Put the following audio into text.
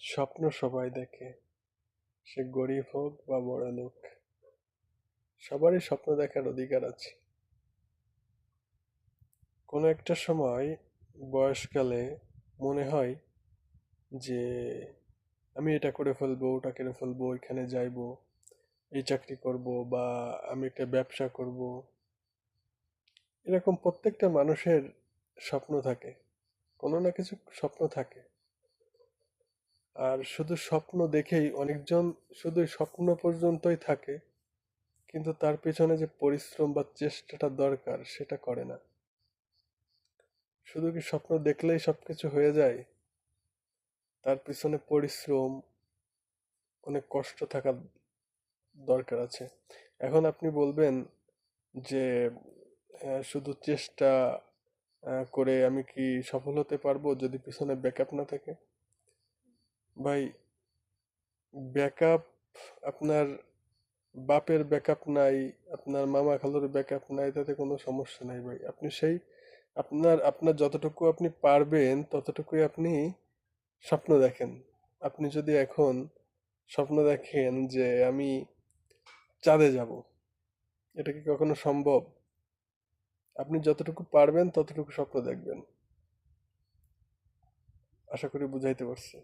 স্বপ্ন সবাই দেখে, সে গরিব হোক বা বড়লোক, সবারই স্বপ্ন দেখার অধিকার আছে। কোনো একটা সময় বয়সকালে মনে হয় যে আমি এটা করে ফেলবো, ওটা করে ফেলবো, ওইখানে যাইবো, এই চাকরি করব, বা আমি একটা ব্যবসা করব। এরকম প্রত্যেকটা মানুষের স্বপ্ন থাকে, কোনো না কিছু স্বপ্ন থাকে। আর শুধু স্বপ্ন দেখেই অনেকজন শুধু স্বপ্ন পর্যন্তই থাকে, কিন্তু তার পেছনে যে পরিশ্রম বা চেষ্টাটা দরকার সেটা করে না। শুধু কি স্বপ্ন দেখলেই সবকিছু হয়ে যায়? তার পিছনে পরিশ্রম, অনেক কষ্ট থাকা দরকার আছে। এখন আপনি বলবেন যে শুধু চেষ্টা করে আমি কি সফল হতে পারবো যদি পিছনে ব্যাকআপ না থাকে? ভাই, ব্যাকআপ, আপনার বাপের ব্যাকআপ নাই, আপনার মামা খালুর ব্যাকআপ নাই, তাতে কোনো সমস্যা নাই ভাই। আপনি সেই আপনার আপনার যতটুকু আপনি পারবেন ততটুকুই আপনি স্বপ্ন দেখেন। আপনি যদি এখন স্বপ্ন দেখেন যে আমি চাঁদে যাব, এটা কি কখনো সম্ভব? আপনি যতটুকু পারবেন ততটুকু স্বপ্ন দেখবেন। আশা করি বুঝাইতে পারছি।